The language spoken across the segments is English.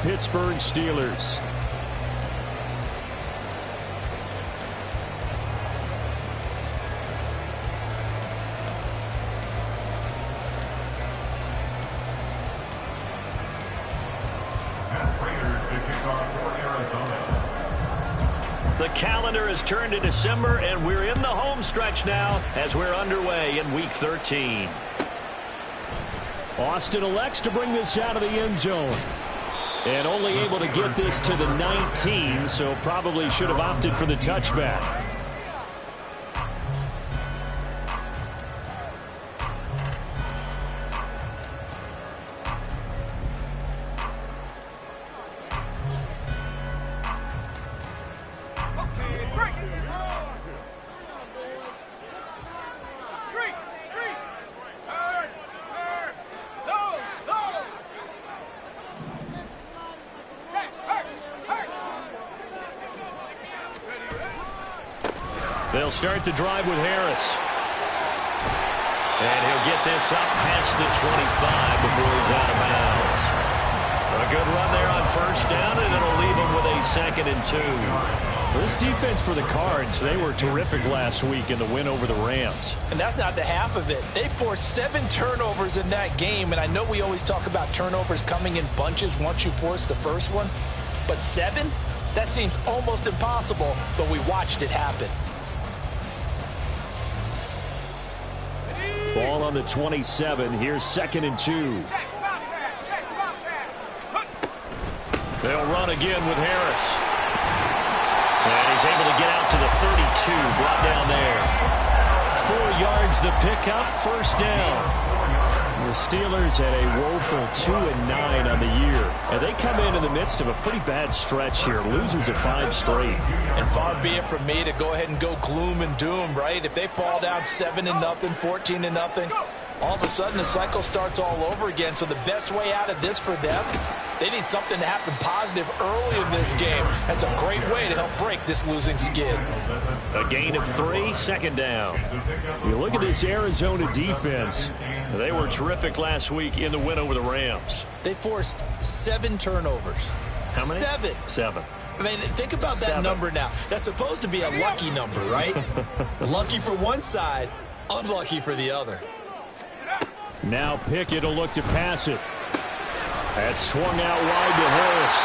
Pittsburgh Steelers. The calendar has turned to December, and we're in the home stretch now as we're underway in Week 13. Austin elects to bring this out of the end zone. And only able to get this to the 19, so probably should have opted for the touchback. They'll start the drive with Harris. And he'll get this up past the 25 before he's out of bounds. A good run there on first down, and it'll leave him with a 2nd and 2. Well, this defense for the Cards, they were terrific last week in the win over the Rams. And that's not the half of it. They forced 7 turnovers in that game, and I know we always talk about turnovers coming in bunches once you force the first one. But 7? That seems almost impossible, but we watched it happen. Ball on the 27. Here's 2nd and 2. They'll run again with Harris. And he's able to get out to the 32. Brought down there. 4 yards the pickup. First down. The Steelers had a woeful 2-9 on the year. And they come in the midst of a pretty bad stretch here. Losers of 5 straight. And far be it from me to go ahead and go gloom and doom, right? If they fall down 7-0, 14-0, all of a sudden the cycle starts all over again. So the best way out of this for them, they need something to happen positive early in this game. That's a great way to help break this losing skid. A gain of 3, 2nd down. You look at this Arizona defense. They were terrific last week in the win over the Rams. They forced 7 turnovers. How many? 7. 7. I mean, think about that number now. That's supposed to be a lucky number, right? Lucky for one side, unlucky for the other. Now Pickett will look to pass it. That's swung out wide to Harris.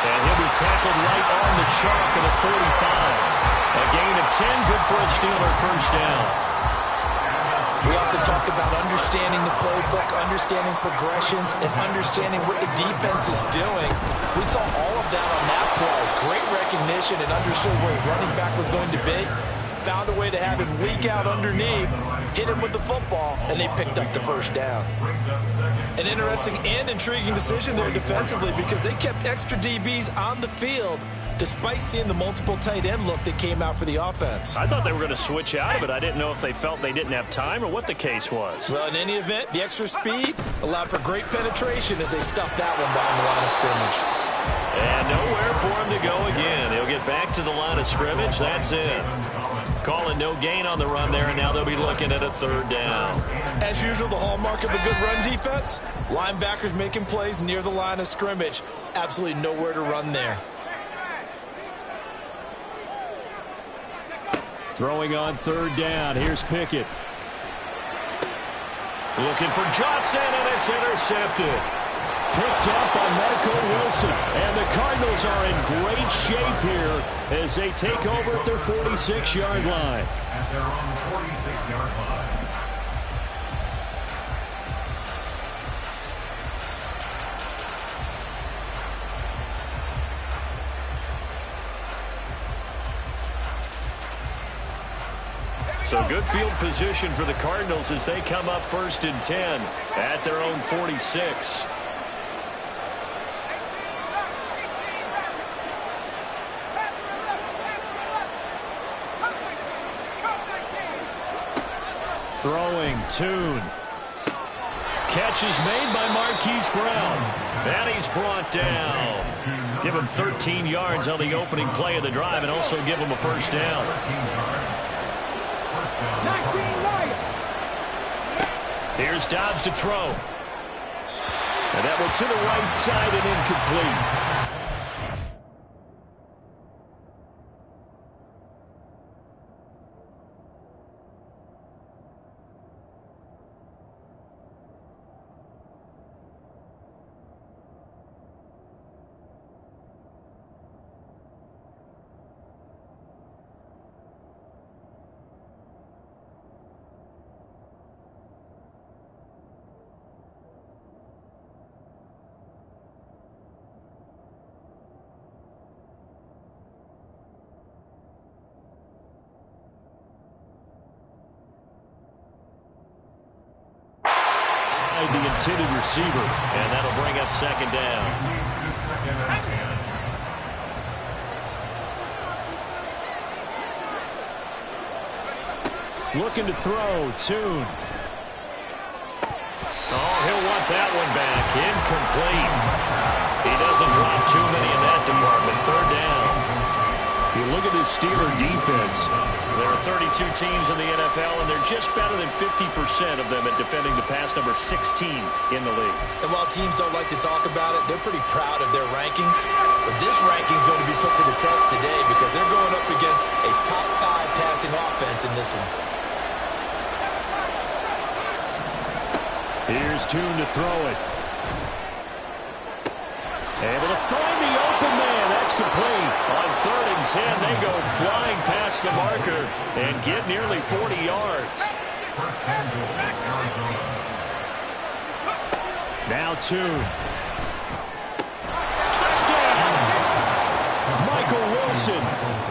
And he'll be tackled right on the chalk of the 45. A gain of 10, good for a Steeler first down. We often talk about understanding the playbook, understanding progressions, and understanding what the defense is doing. We saw all of that on that play. Great recognition and understood where his running back was going to be. Found a way to have him leak out underneath, hit him with the football, and they picked up the first down. An interesting and intriguing decision there defensively because they kept extra DBs on the field despite seeing the multiple tight end look that came out for the offense. I thought they were going to switch out of it. I didn't know if they felt they didn't have time or what the case was. Well, in any event, the extra speed allowed for great penetration as they stuffed that one behind the line of scrimmage. And nowhere for him to go again. He'll get back to the line of scrimmage. That's it. Calling no gain on the run there, and now they'll be looking at a 3rd down. As usual, the hallmark of a good run defense, linebackers making plays near the line of scrimmage. Absolutely nowhere to run there. Throwing on 3rd down. Here's Pickett. Looking for Johnson, and it's intercepted. Picked up by Marco Wilson. And the Cardinals are in great shape here as they take over at their 46-yard line. At their own 46-yard line. So good field position for the Cardinals as they come up 1st and 10 at their own 46. Throwing, Tune. Catch is made by Marquise Brown. And he's brought down. Give him 13 yards on the opening play of the drive and also give him a first down. Here's Dobbs to throw. And that one to the right side and incomplete. The intended receiver, and that'll bring up second down. Looking to throw, Tune. Oh, he'll want that one back. Incomplete. He doesn't drop too many in that department. Third down. You look at this Steeler defense. There are 32 teams in the NFL, and they're just better than 50% of them at defending the pass, number 16 in the league. And while teams don't like to talk about it, they're pretty proud of their rankings. But this ranking is going to be put to the test today because they're going up against a top 5 passing offense in this one. Here's Tune to throw it. Able to find the open man. That's complete. On 3rd and 10, they go flying past the marker and get nearly 40 yards. First and goal, Arizona. Now Tune. Touchdown! Michael Wilson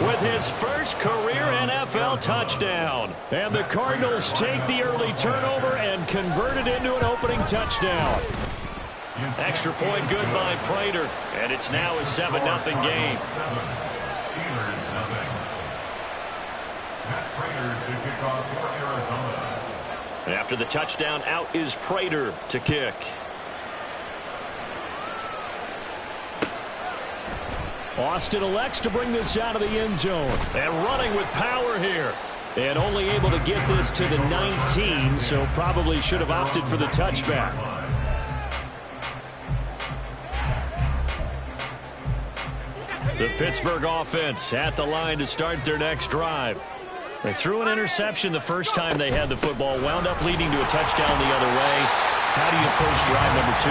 with his first career NFL touchdown. And the Cardinals take the early turnover and convert it into an opening touchdown. Extra point good by Prater, and it's now a 7-0 game. Steelers, nothing. Matt Prater to kick off for Arizona. And after the touchdown, out is Prater to kick. Austin elects to bring this out of the end zone. And running with power here. And only able to get this to the 19, so probably should have opted for the touchback. The Pittsburgh offense at the line to start their next drive. They threw an interception the first time they had the football, wound up leading to a touchdown the other way. How do you approach drive number 2?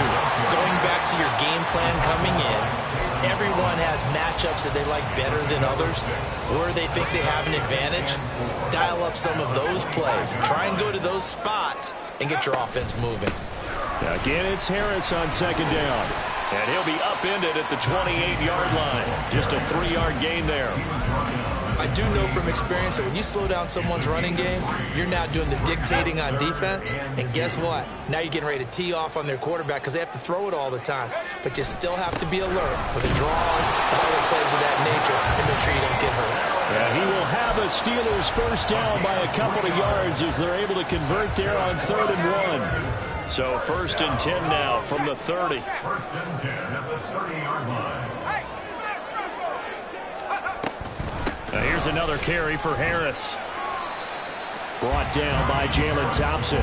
Going back to your game plan coming in, everyone has matchups that they like better than others, where they think they have an advantage. Dial up some of those plays. Try and go to those spots and get your offense moving. Again, it's Harris on second down. And he'll be upended at the 28-yard line. Just a 3-yard gain there. I do know from experience that when you slow down someone's running game, you're now doing the dictating on defense. And guess what? Now you're getting ready to tee off on their quarterback because they have to throw it all the time. But you still have to be alert for the draws and other plays of that nature and make sure you don't get hurt. Yeah, he will have a Steelers first down by a couple of yards as they're able to convert there on 3rd and 1. So 1st and 10 now from the 30. 1st and 10 at the 30-yard line. Now here's another carry for Harris. Brought down by Jalen Thompson.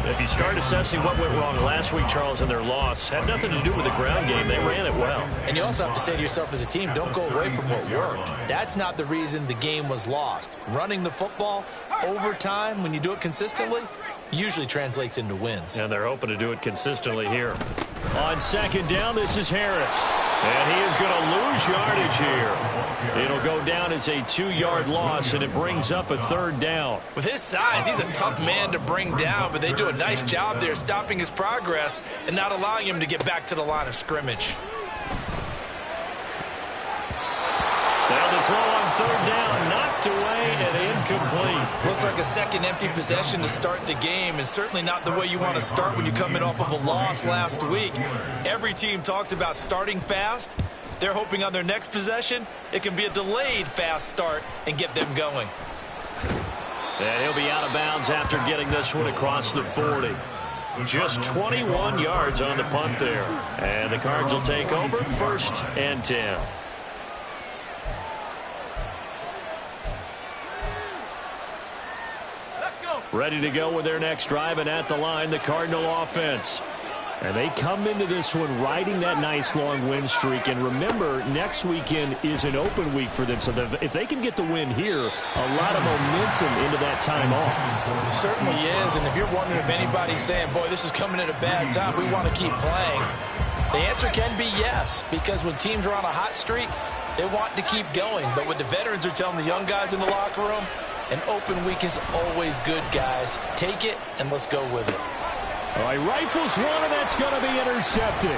If you start assessing what went wrong last week, Charles, in their loss, had nothing to do with the ground game. They ran it well. And you also have to say to yourself as a team, don't go away from what worked. That's not the reason the game was lost. Running the football over time, when you do it consistently, usually translates into wins. And they're hoping to do it consistently here. On second down, this is Harris. And he is going to lose yardage here. It'll go down as a 2-yard loss, and it brings up a 3rd down. With his size, he's a tough man to bring down, but they do a nice job there stopping his progress and not allowing him to get back to the line of scrimmage. Now the throw on 3rd down, knocked away and incomplete. Looks like a second empty possession to start the game, and certainly not the way you want to start when you come in off of a loss last week. Every team talks about starting fast. They're hoping on their next possession, it can be a delayed fast start and get them going. And he'll be out of bounds after getting this one across the 40. Just 21 yards on the punt there. And the Cards will take over 1st and 10. Ready to go with their next drive, and at the line, the Cardinal offense. And they come into this one riding that nice long win streak. And remember, next weekend is an open week for them. So if they can get the win here, a lot of momentum into that time off. It certainly is. And if you're wondering if anybody's saying, boy, this is coming at a bad time, we want to keep playing, the answer can be yes. Because when teams are on a hot streak, they want to keep going. But what the veterans are telling the young guys in the locker room, an open week is always good, guys. Take it and let's go with it. All right, rifles one, and that's going to be intercepted.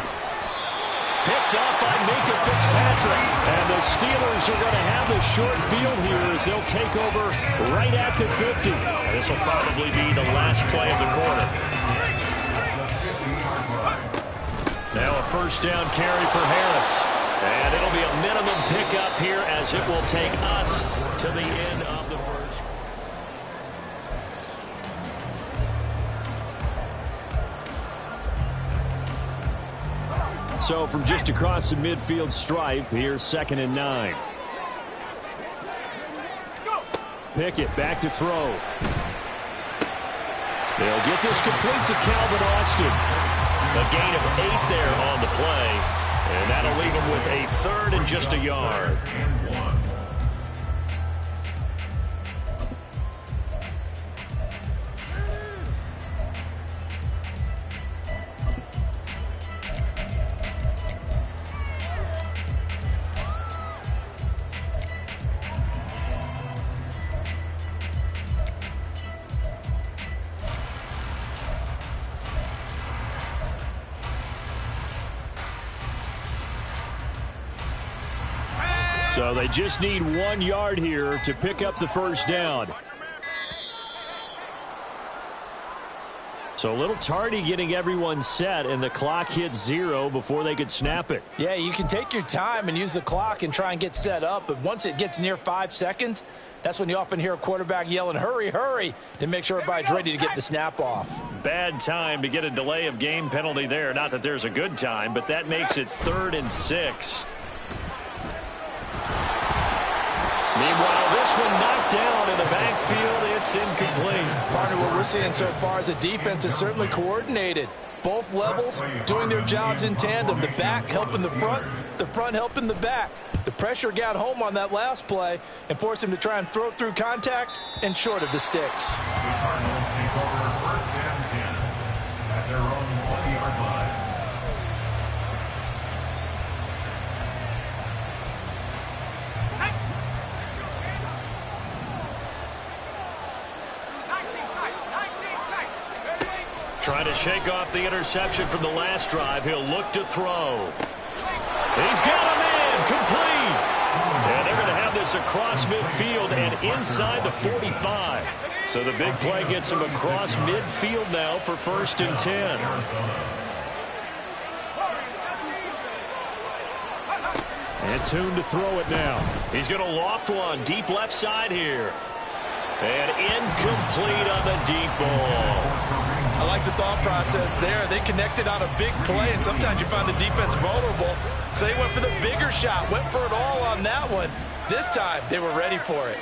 Picked up by Minkah Fitzpatrick. And the Steelers are going to have the short field here as they'll take over right at the 50. This will probably be the last play of the quarter. Now a first down carry for Harris. And it'll be a minimum pickup here as it will take us to the end of the first. So from just across the midfield stripe, here's 2nd and 9. Pickett back to throw. They'll get this complete to Calvin Austin. A gain of 8 there on the play. And that'll leave him with a 3rd and just a yard. So they just need 1 yard here to pick up the first down. So a little tardy getting everyone set, and the clock hits 0 before they could snap it. Yeah, you can take your time and use the clock and try and get set up, but once it gets near 5 seconds, that's when you often hear a quarterback yelling, hurry, hurry, to make sure everybody's ready to get the snap off. Bad time to get a delay of game penalty there. Not that there's a good time, but that makes it 3rd and 6. Meanwhile, this one knocked down in the backfield. It's incomplete. Partner, what we're seeing so far is a defense is certainly coordinated. Both levels doing their jobs in tandem. The back helping the front helping the back. The pressure got home on that last play and forced him to try and throw through contact and short of the sticks. The Cardinals take over 1st and 10 at their own 20-yard line. Trying to shake off the interception from the last drive. He'll look to throw. He's got him in. Complete. And they're going to have this across midfield and inside the 45. So the big play gets him across midfield now for 1st and 10. And Tune to throw it now. He's going to loft one deep left side here. And incomplete on the deep ball. I like the thought process there. They connected on a big play, and sometimes you find the defense vulnerable. So they went for the bigger shot, went for it all on that one. This time, they were ready for it.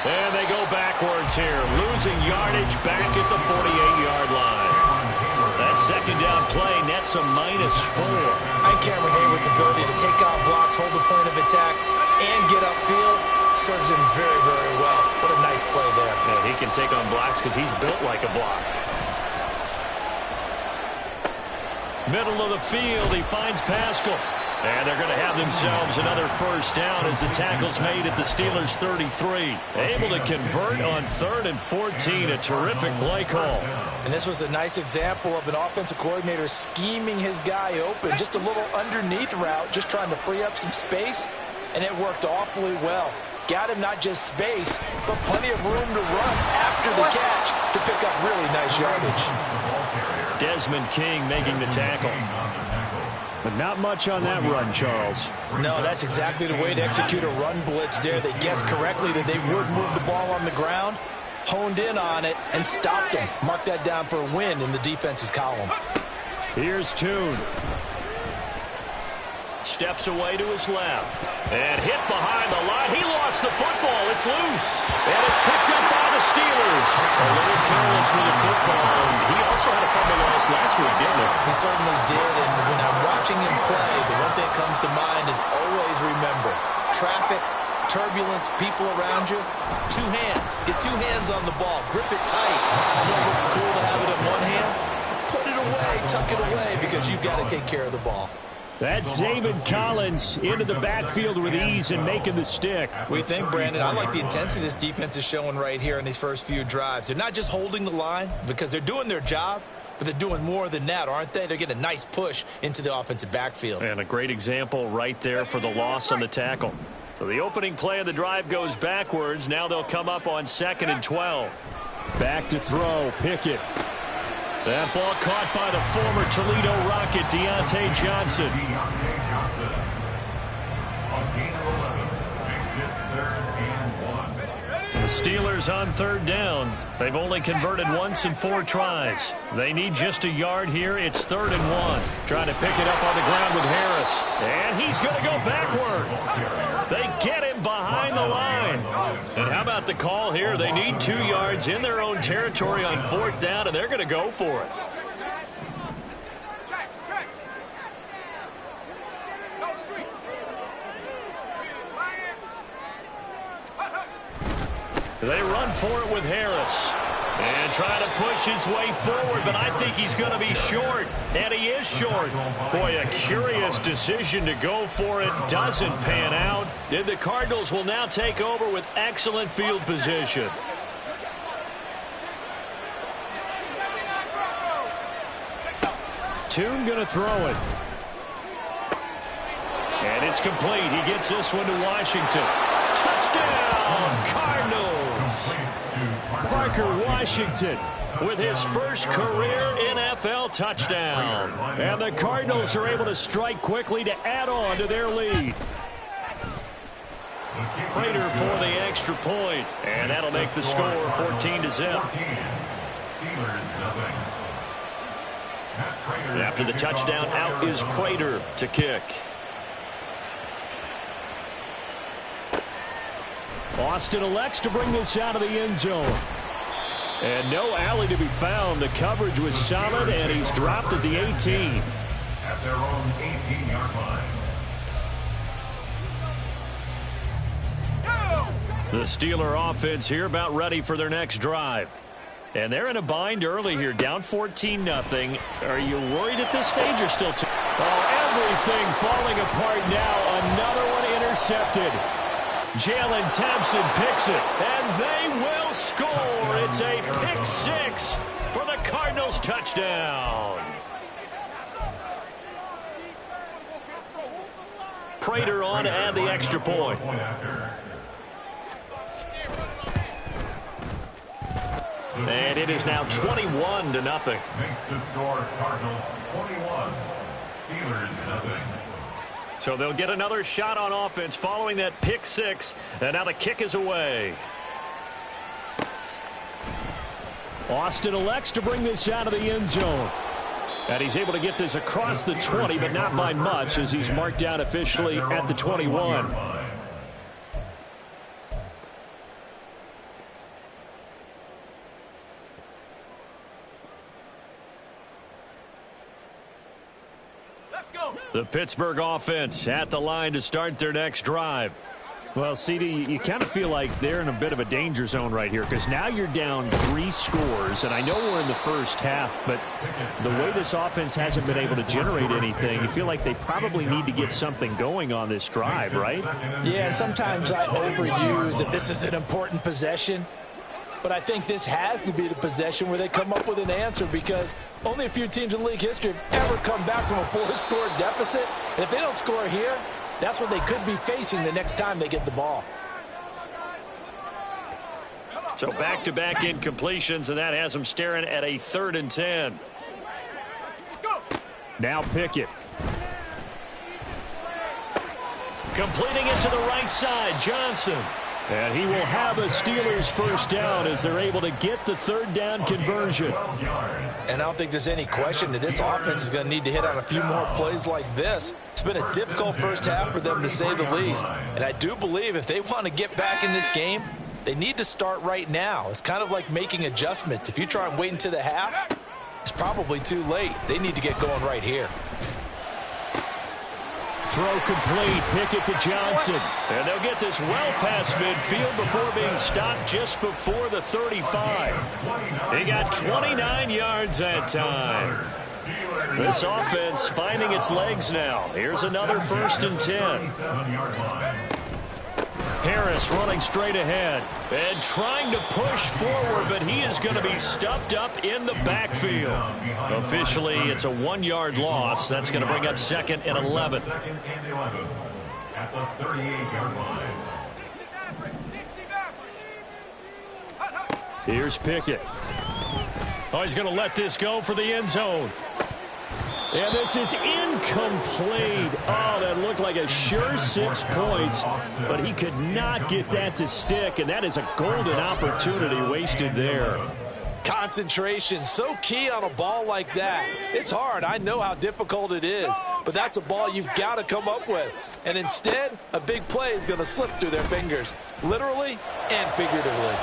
And they go backwards here, losing yardage back at the 48-yard line. That 2nd down play nets a -4. And Cameron Hayward's ability to take on blocks, hold the point of attack, and get upfield serves him very, very well. What a nice play there. Yeah, he can take on blocks because he's built like a block. Middle of the field, he finds Pascal. And they're going to have themselves another first down as the tackle's made at the Steelers' 33. Able to convert on 3rd and 14. A terrific play call. And this was a nice example of an offensive coordinator scheming his guy open. Just a little underneath route, just trying to free up some space. And it worked awfully well. Got him not just space, but plenty of room to run after the catch to pick up really nice yardage. Desmond King making the tackle. But not much on that run, Charles. No, that's exactly the way to execute a run blitz there. They guessed correctly that they would move the ball on the ground, honed in on it, and stopped them. Mark that down for a win in the defense's column. Here's Tune. Steps away to his left. And hit behind the line. He lost the football. It's loose. And it's picked up by the Steelers. A little careless with the football. And he also had a fumble loss last week, didn't he? He certainly did. And when I'm watching him play, the one thing that comes to mind is always remember, traffic, turbulence, people around you, two hands. Get two hands on the ball. Grip it tight. I know it looks cool to have it in one hand. Put it away, tuck it away, because you've got to take care of the ball. That's Zaven Collins into the backfield with ease and making the stick. We think, Brandon, I like the intensity this defense is showing right here in these first few drives. They're not just holding the line because they're doing their job, but they're doing more than that, aren't they? They're getting a nice push into the offensive backfield. And a great example right there for the loss on the tackle. So the opening play of the drive goes backwards. Now they'll come up on 2nd and 12. Back to throw, Pickett. That ball caught by the former Toledo Rocket, Deontay Johnson. Deontay Johnson. On gain of 11, makes it 3rd and 1. The Steelers on 3rd down. They've only converted once in 4 tries. They need just a yard here. It's 3rd and 1. Trying to pick it up on the ground with Harris. And he's going to go backward. They get him behind the line. And how about the call here? They need 2 yards in their own territory on 4th down, and they're going to go for it. They run for it with Harris. And trying to push his way forward, but I think he's going to be short. And he is short. Boy, a curious decision to go for it. Doesn't pan out. And the Cardinals will now take over with excellent field position. Tune going to throw it. And it's complete. He gets this one to Washington. Touchdown, Cardinals. Parker Washington with his first career NFL touchdown. And the Cardinals are able to strike quickly to add on to their lead. Prater for the extra point, and that'll make the score 14-0. After the touchdown, out is Prater to kick. Austin elects to bring this out of the end zone. And no alley to be found. The coverage was solid, and he's dropped at the 18. At their own 18-yard line. The Steeler offense here about ready for their next drive. And they're in a bind early here, down 14-0. Are you worried at this stage or still too? Oh, everything falling apart now. Another one intercepted. Jalen Thompson picks it, and they will score. It's a pick 6 for the Cardinals touchdown. Prater on to add the extra point. And it is now 21-0. Makes the score Cardinals 21, Steelers nothing. So they'll get another shot on offense following that pick 6. And now the kick is away. Austin elects to bring this out of the end zone. And he's able to get this across the 20, but not by much, as he's marked down officially at the 21. The Pittsburgh offense at the line to start their next drive. Well, CD, you kind of feel like they're in a bit of a danger zone right here because now you're down 3 scores, and I know we're in the first half, but the way this offense hasn't been able to generate anything, you feel like they probably need to get something going on this drive, right? Yeah, and sometimes I overuse that this is an important possession. But I think this has to be the possession where they come up with an answer because only a few teams in league history have ever come back from a 4-score deficit. And if they don't score here, that's what they could be facing the next time they get the ball. So back-to-back incompletions, and that has them staring at a 3rd and 10. Now Pickett. Completing it to the right side, Johnson. And he will have a Steelers first down as they're able to get the third down conversion. And I don't think there's any question that this offense is going to need to hit on a few more plays like this. It's been a difficult first half for them, to say the least. And I do believe if they want to get back in this game, they need to start right now. It's kind of like making adjustments. If you try and wait until the half, it's probably too late. They need to get going right here. Throw complete. Pickett to Johnson. And they'll get this well past midfield before being stopped just before the 35. He got 29 yards that time. This offense finding its legs now. Here's another 1st and 10. Harris running straight ahead and trying to push forward, but he is going to be stuffed up in the backfield. Officially, it's a 1-yard loss. That's going to bring up 2nd and 11. At the 38-yard line. Here's Pickett. Oh, he's going to let this go for the end zone. And this is incomplete. Oh, that looked like a sure 6 points, but he could not get that to stick, and that is a golden opportunity wasted there. Concentration, so key on a ball like that. It's hard. I know how difficult it is, but that's a ball you've got to come up with. And instead, a big play is going to slip through their fingers, literally and figuratively.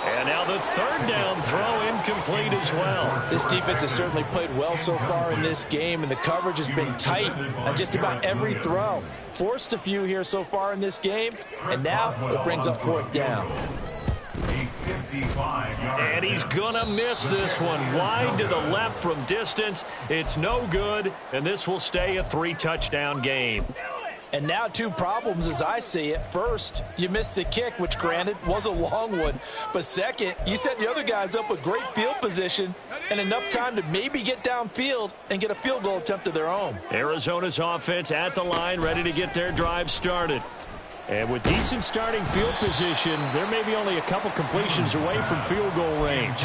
And now the 3rd down throw incomplete as well. This defense has certainly played well so far in this game, and the coverage has been tight on just about every throw. Forced a few here so far in this game, and now it brings up 4th down. And he's going to miss this one. Wide to the left from distance. It's no good, and this will stay a 3-touchdown game. And now 2 problems as I see it. First, you missed the kick, which granted was a long one. But second, you set the other guys up with great field position and enough time to maybe get downfield and get a field goal attempt of their own. Arizona's offense at the line, ready to get their drive started. And with decent starting field position, there may be only a couple completions away from field goal range.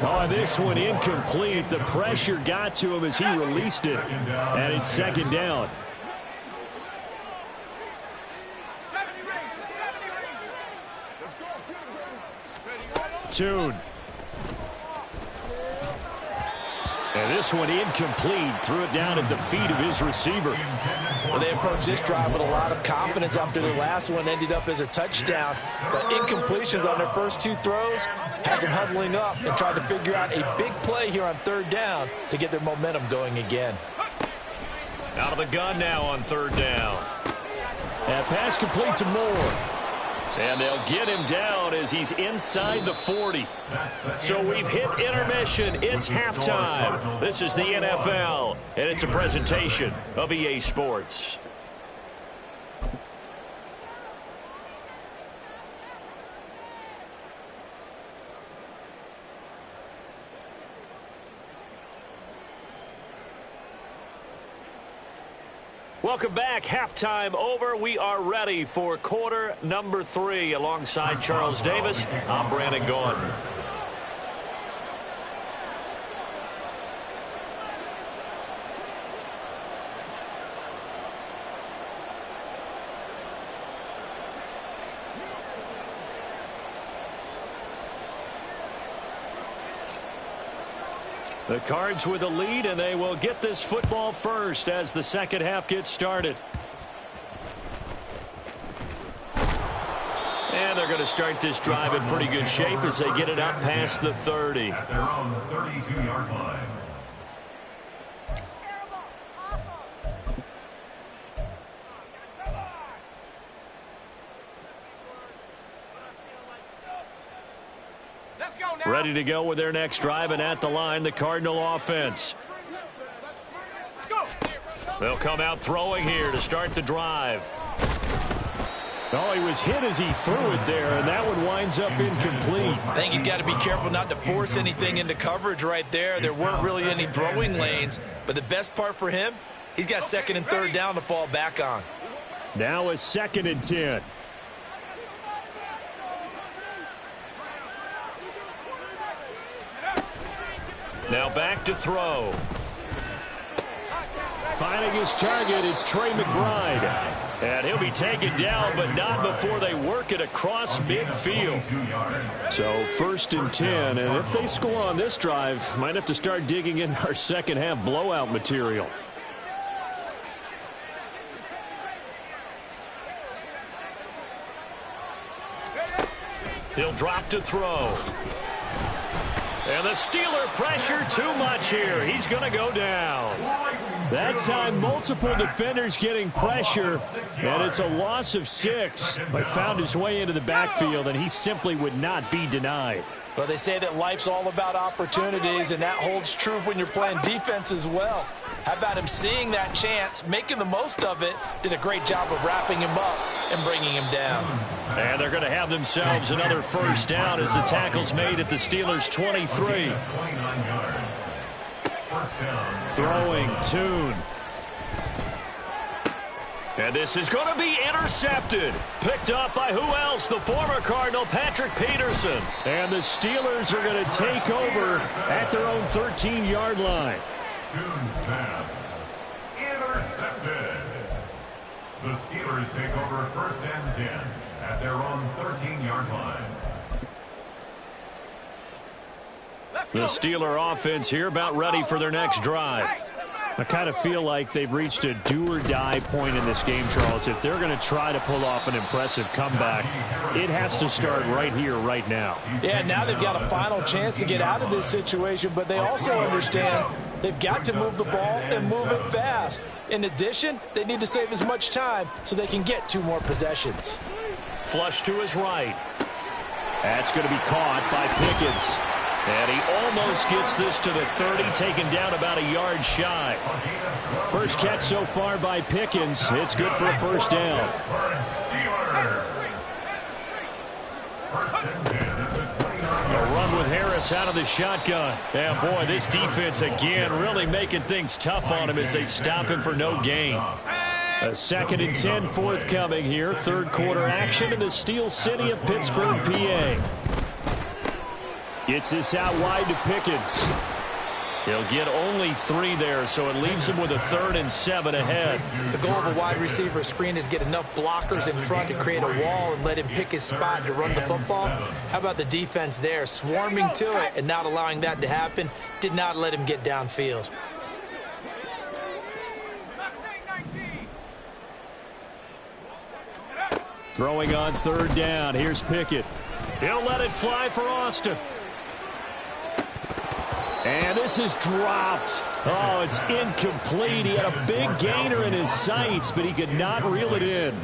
Oh, this one incomplete. The pressure got to him as he released it. And it's 2nd down. Tune. And this one incomplete. Threw it down at the feet of his receiver. Well, they approached this drive with a lot of confidence after their last one ended up as a touchdown. But incompletions on their first 2 throws has them huddling up and trying to figure out a big play here on 3rd down to get their momentum going again. Out of the gun now on 3rd down. And pass complete to Moore. And they'll get him down as he's inside the 40. So we've hit intermission. It's halftime. This is the NFL, and it's a presentation of EA Sports. Welcome back. Halftime over. We are ready for quarter number 3. Alongside Charles Davis, I'm Brandon Gordon. The Cards with a lead, and they will get this football first as the second half gets started. And they're going to start this drive in pretty good shape as they get it up past the 30. At their own 32-yard line. Ready to go with their next drive, and at the line, the Cardinal offense. They'll come out throwing here to start the drive. Oh, he was hit as he threw it there, and that one winds up incomplete. I think he's got to be careful not to force anything into coverage right there. There weren't really any throwing lanes, but the best part for him, he's got 2nd and 3rd down to fall back on. Now a 2nd and 10. Now back to throw. Finding his target, it's Trey McBride. And he'll be taken down, but not before they work it across midfield. So 1st and 10, and if they score on this drive, might have to start digging in our second half blowout material. He'll drop to throw. And the Steeler pressure too much here. He's going to go down. That time, multiple defenders getting pressure, and it's a loss of 6. But found his way into the backfield, and he simply would not be denied. Well, they say that life's all about opportunities, and that holds true when you're playing defense as well. How about him seeing that chance, making the most of it, did a great job of wrapping him up and bringing him down. And they're going to have themselves another first down as the tackle's made at the Steelers' 23. Throwing Tune. And this is going to be intercepted. Picked up by who else? The former Cardinal, Patrick Peterson. And the Steelers are going to take over at their own 13-yard line. Tune's pass intercepted. The Steelers take over 1st and 10 at their own 13-yard line. The Steeler offense here about ready for their next drive. I kind of feel like they've reached a do-or-die point in this game, Charles. If they're going to try to pull off an impressive comeback, it has to start right here, right now. Yeah, now they've got a final chance to get out of this situation, but they also understand they've got to move the ball and move it fast. In addition, they need to save as much time so they can get 2 more possessions. Flush to his right. That's going to be caught by Pickens. And he almost gets this to the 30, taken down about a yard shy. First catch so far by Pickens. It's good for a first down. A run with Harris out of the shotgun. And boy, this defense again really making things tough on him as they stop him for no gain. A 2nd and 10 forthcoming here. 3rd quarter action in the Steel City of Pittsburgh, PA. Gets this out wide to Pickens. He'll get only 3 there, so it leaves him with a 3rd and 7 ahead. The goal of a wide receiver screen is get enough blockers in front to create a wall and let him pick his spot to run the football. How about the defense there, swarming to it and not allowing that to happen? Did not let him get downfield. Throwing on 3rd down. Here's Pickett. He'll let it fly for Austin. And this is dropped. Oh, it's incomplete. He had a big gainer in his sights, but he could not reel it in.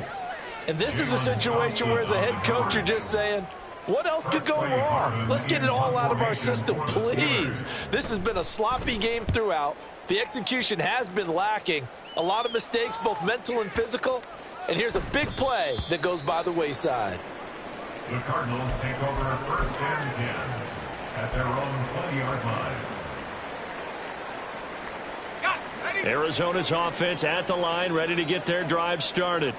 And this is a situation where, as a head coach, you're just saying, what else could go wrong? Let's get it all out of our system, please. This has been a sloppy game throughout. The execution has been lacking. A lot of mistakes, both mental and physical. And here's a big play that goes by the wayside. The Cardinals take over 1st and 10 at their own 20-yard line. Arizona's offense at the line, ready to get their drive started.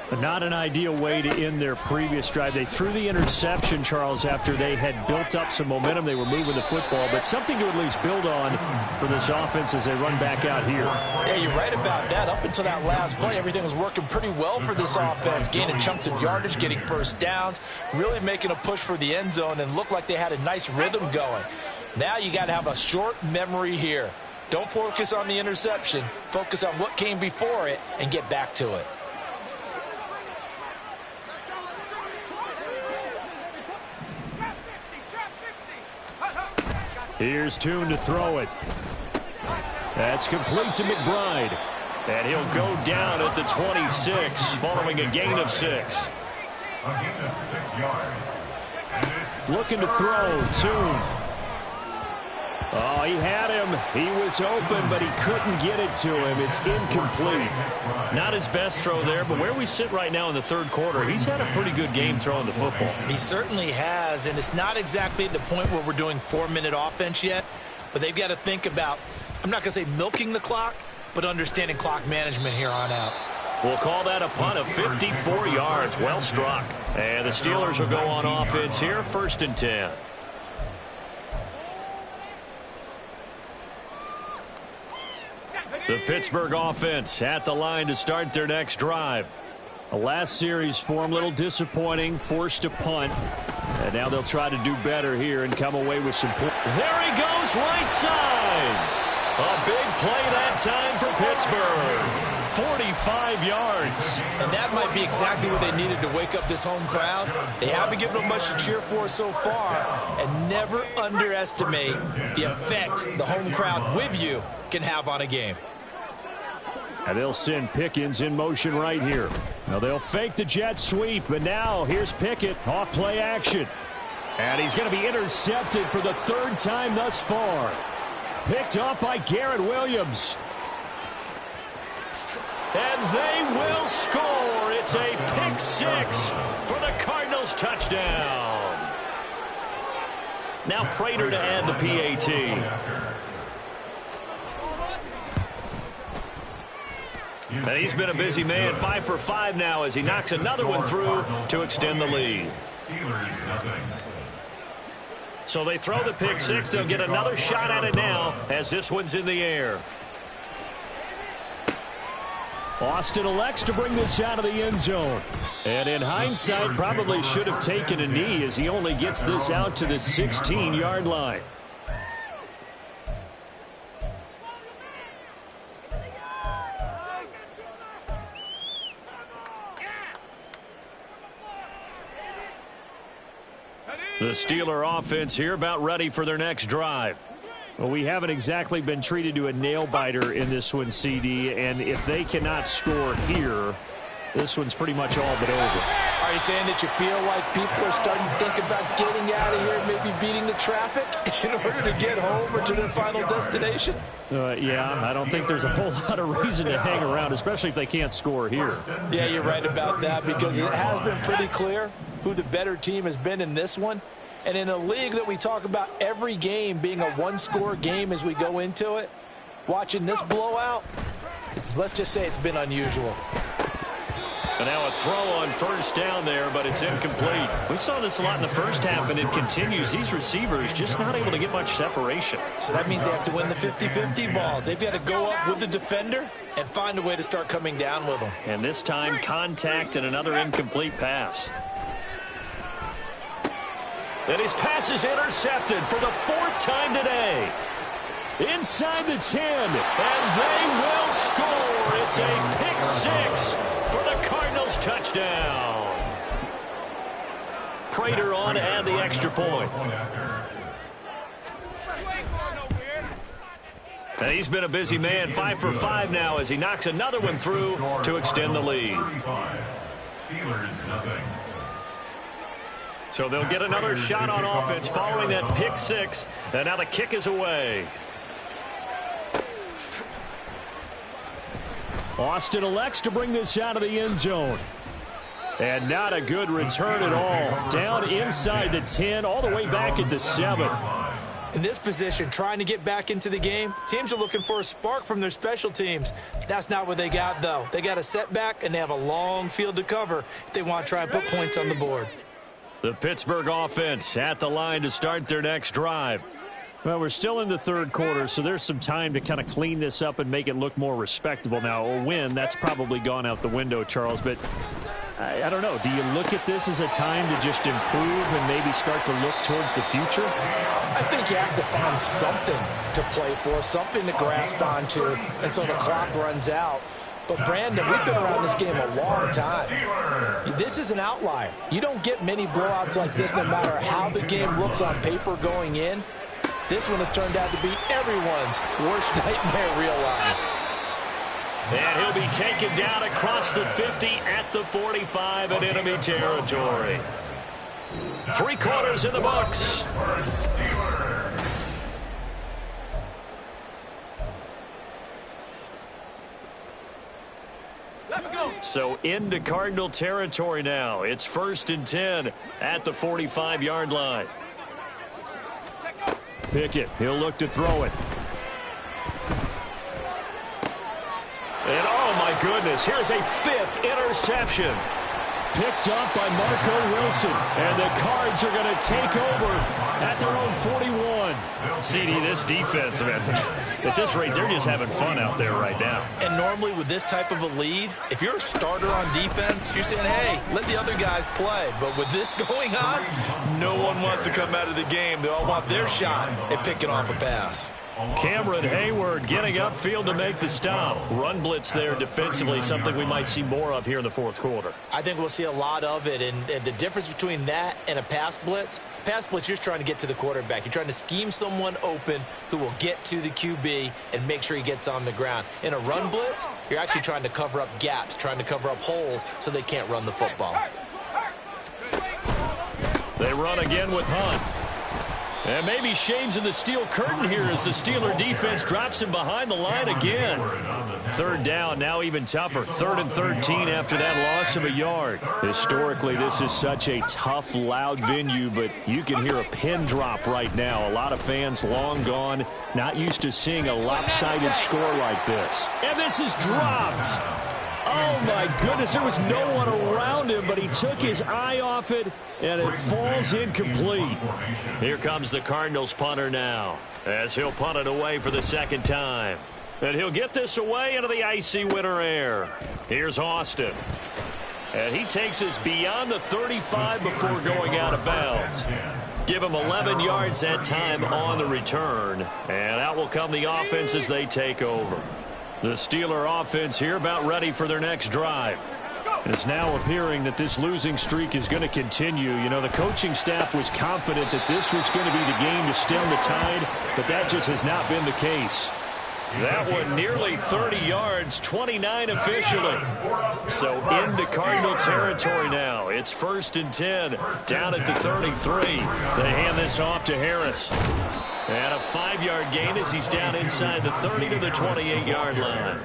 But not an ideal way to end their previous drive. They threw the interception, Charles, after they had built up some momentum. They were moving the football, but something to at least build on for this offense as they run back out here. Yeah, you're right about that. Up until that last play, everything was working pretty well for this offense, gaining chunks of yardage, getting first downs, really making a push for the end zone, and looked like they had a nice rhythm going. Now you got to have a short memory here. Don't focus on the interception. Focus on what came before it and get back to it. Here's Tune to throw it. That's complete to McBride. And he'll go down at the 26 following a gain of 6. A gain of 6 yards. And it's Looking to throw, Tune. Oh, he had him. He was open, but he couldn't get it to him. It's incomplete. Not his best throw there, but where we sit right now in the 3rd quarter, he's had a pretty good game throwing the football. He certainly has, and it's not exactly at the point where we're doing 4-minute offense yet, but they've got to think about, I'm not going to say milking the clock, but understanding clock management here on out. We'll call that a punt of 54 yards. Well struck. And the Steelers will go on offense here, 1st and 10. The Pittsburgh offense at the line to start their next drive. The last series for them, a little disappointing, forced a punt. And now they'll try to do better here and come away with some points. There he goes, right side. A big play that time for Pittsburgh. 45 yards. And that might be exactly what they needed to wake up this home crowd. They haven't given them much to cheer for so far. And never underestimate the effect the home crowd with you can have on a game. And they'll send Pickens in motion right here. Now they'll fake the jet sweep, but now here's Pickett off play action. And he's going to be intercepted for the third time thus far. Picked up by Garrett Williams. And they will score. It's a pick six for the Cardinals touchdown. Now Prater to add the PAT. And he's been a busy man, 5 for 5 now as he knocks another one through to extend the lead. So they throw the pick six. They'll get another shot at it now as this one's in the air. Austin elects to bring this out of the end zone. And in hindsight, probably should have taken a knee as he only gets this out to the 16-yard line. The Steeler offense here about ready for their next drive. Well, we haven't exactly been treated to a nail-biter in this one, CD, and if they cannot score here, this one's pretty much all but over. Are you saying that you feel like people are starting to think about getting out of here and maybe beating the traffic in order to get home or to their final destination? Yeah, I don't think there's a whole lot of reason to hang around, especially if they can't score here. Yeah, you're right about that because it has been pretty clear who the better team has been in this one. And in a league that we talk about every game being a one-score game as we go into it, watching this blowout, let's just say it's been unusual. And now a throw on first down there, but it's incomplete. We saw this a lot in the first half, and it continues. These receivers just not able to get much separation. So that means they have to win the 50-50 balls. They've got to go up with the defender and find a way to start coming down with them. And this time, contact and another incomplete pass. And his pass is intercepted for the fourth time today. Inside the 10, and they will score. It's a pick six for the Cardinals touchdown. Prater on to add the extra point. And he's been a busy man, 5 for 5 now as he knocks another one through to extend the lead. Steelers nothing. So they'll get another shot on offense following that pick six. And now the kick is away. Austin elects to bring this out of the end zone. And not a good return at all. Down inside the 10, all the way back at the 7. In this position, trying to get back into the game, teams are looking for a spark from their special teams. That's not what they got, though. They got a setback, and they have a long field to cover if they want to try and put points on the board. The Pittsburgh offense at the line to start their next drive. Well, we're still in the third quarter, so there's some time to kind of clean this up and make it look more respectable. Now, a win, that's probably gone out the window, Charles, but I don't know. Do you look at this as a time to just improve and maybe start to look towards the future? I think you have to find something to play for, something to grasp onto until the clock runs out. But, Brandon, we've been around this game a long time. This is an outlier. You don't get many blowouts like this no matter how the game looks on paper going in. This one has turned out to be everyone's worst nightmare realized. And he'll be taken down across the 50 at the 45 in enemy territory. 3 quarters in the books. So into Cardinal territory now. It's 1st and 10 at the 45-yard line. Pickett, he'll look to throw it. And oh my goodness, here's a 5th interception. picked up by Marco Wilson. And the Cards are going to take over at their own 41. CD, this defense, man, at this rate, they're just having fun out there right now. And normally with this type of a lead, if you're a starter on defense, you're saying, hey, let the other guys play. But with this going on, no one wants to come out of the game. They all want their shot at picking off a pass. Cameron Hayward getting upfield to make the stop. Run blitz there defensively, something we might see more of here in the fourth quarter. I think we'll see a lot of it, and the difference between that and a pass blitz, you're just trying to get to the quarterback. You're trying to scheme someone open who will get to the QB and make sure he gets on the ground. In a run blitz, you're actually trying to cover up gaps, trying to cover up holes so they can't run the football. They run again with Hunt. And maybe shades in the steel curtain here as the Steeler defense drops him behind the line again. Third down, now even tougher. 3rd and 13 after that loss of a yard. Historically, this is such a tough, loud venue, but you can hear a pin drop right now. A lot of fans long gone, not used to seeing a lopsided score like this. And this is dropped. Oh, my goodness, there was no one around him, but he took his eye off it, and it falls incomplete. Here comes the Cardinals punter now, as he'll punt it away for the second time. And he'll get this away into the icy winter air. Here's Austin. And he takes us beyond the 35 before going out of bounds. Give him 11 yards that time on the return, and out will come the offense as they take over. The Steeler offense here about ready for their next drive. It's now appearing that this losing streak is going to continue. You know, the coaching staff was confident that this was going to be the game to stem the tide, but that just has not been the case. That one nearly 30 yards, 29 officially. So into Cardinal territory now. It's 1st and 10, down at the 33. They hand this off to Harris. And a 5-yard gain as he's down inside the 30 to the 28-yard line.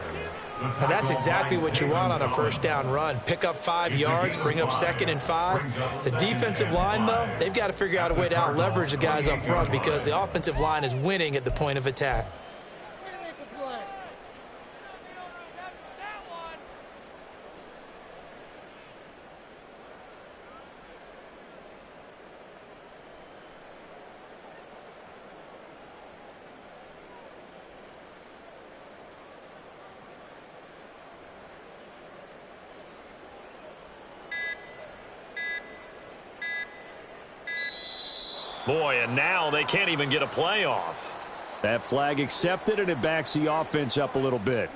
And that's exactly what you want on a first down run. Pick up 5 yards, bring up 2nd and 5. The defensive line, though, they've got to figure out a way to out-leverage the guys up front because the offensive line is winning at the point of attack. Boy, and now they can't even get a playoff. That flag accepted, and it backs the offense up a little bit.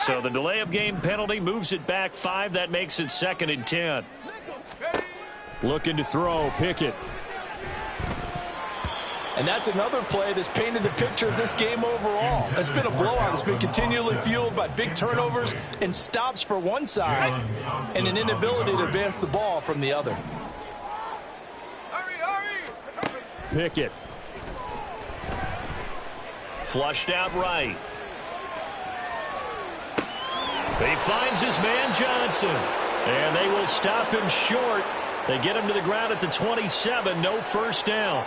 So the delay of game penalty moves it back 5. That makes it 2nd and 10. Looking to throw, Pickett. And that's another play that's painted the picture of this game overall. It's been a blowout. It's been continually fueled by big turnovers and stops for one side and an inability to advance the ball from the other. Pickett. Flushed out right. He finds his man Johnson. And they will stop him short. They get him to the ground at the 27. No first down.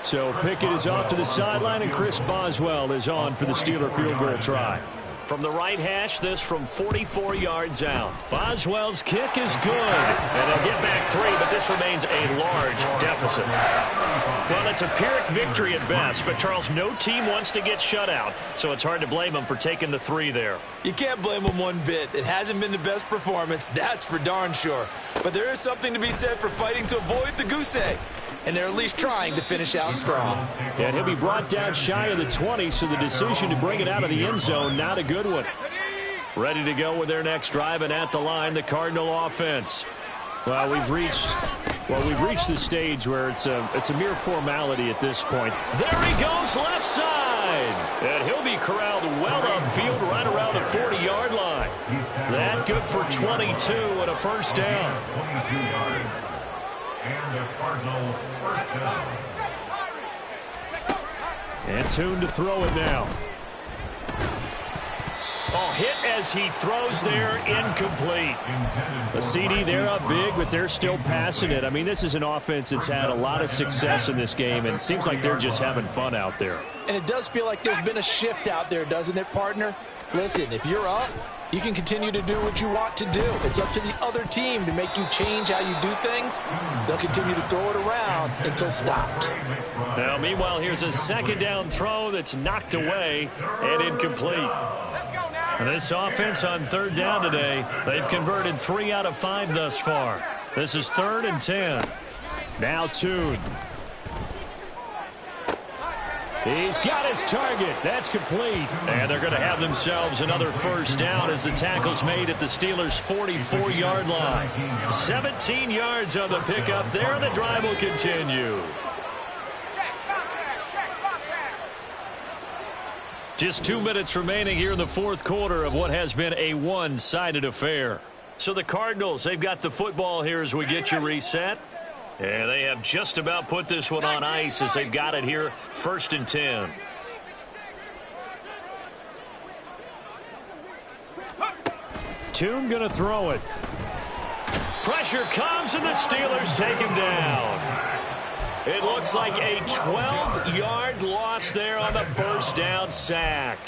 So Pickett is off to the sideline, and Chris Boswell is on for the Steeler field goal try. From the right hash, this from 44 yards out. Boswell's kick is good. And they'll get back 3, but this remains a large deficit. Well, it's a Pyrrhic victory at best, but Charles, no team wants to get shut out, so it's hard to blame them for taking the 3 there. You can't blame them one bit. It hasn't been the best performance, that's for darn sure. But there is something to be said for fighting to avoid the goose egg. And they're at least trying to finish out strong. And he'll be brought down shy of the 20, so the decision to bring it out of the end zone, not a good one. Ready to go with their next drive, and at the line, the Cardinal offense. Well, we've reached the stage where it's a mere formality at this point. There he goes, left side. And he'll be corralled well upfield right around the 40-yard line. That good for 22 and a first down. 22 yards. And a Cardinal first down. And Tune to throw it now. Oh, hit as he throws there, incomplete. The CD, they're up big, but they're still passing it. I mean, this is an offense that's had a lot of success in this game, and it seems like they're just having fun out there. And it does feel like there's been a shift out there, doesn't it, partner? Listen, if you're up, you can continue to do what you want to do. It's up to the other team to make you change how you do things. They'll continue to throw it around until stopped. Now, meanwhile, here's a second down throw that's knocked away and incomplete. This offense on third down today, they've converted 3 out of 5 thus far. This is 3rd and 10. Now Tune. He's got his target. That's complete. And they're going to have themselves another first down as the tackle's made at the Steelers' 44-yard line. 17 yards on the pickup there, and the drive will continue. Just 2 minutes remaining here in the fourth quarter of what has been a one-sided affair. So the Cardinals, they've got the football here as we get you reset. And they have just about put this one on ice as they've got it here, 1st and 10. Tune going to throw it. Pressure comes, and the Steelers take him down. It looks like a 12-yard loss there on the first down sack.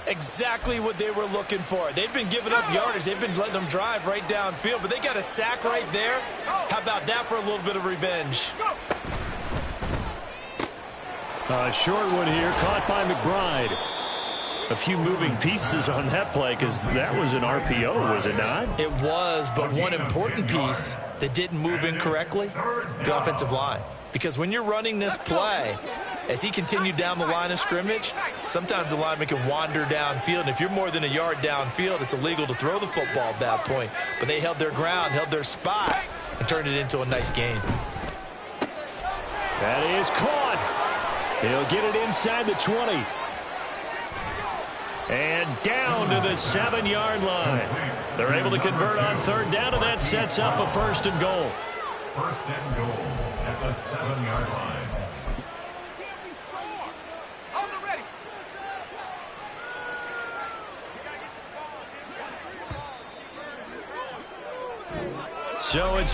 Exactly what they were looking for. They've been giving up yardage. They've been letting them drive right downfield, but they got a sack right there. How about that for a little bit of revenge? Short one here, caught by McBride. A few moving pieces on that play because that was an RPO, was it not? It was, but one important piece that didn't move incorrectly, the offensive line. Because when you're running this play, as he continued down the line of scrimmage, sometimes the lineman can wander downfield. And if you're more than a yard downfield, it's illegal to throw the football at that point. But they held their ground, held their spot, and turned it into a nice game. That is caught. He'll get it inside the 20. And down to the 7-yard line. They're able to convert on third down, and that sets up a 1st and goal. 1st and goal at the 7-yard line. So it's a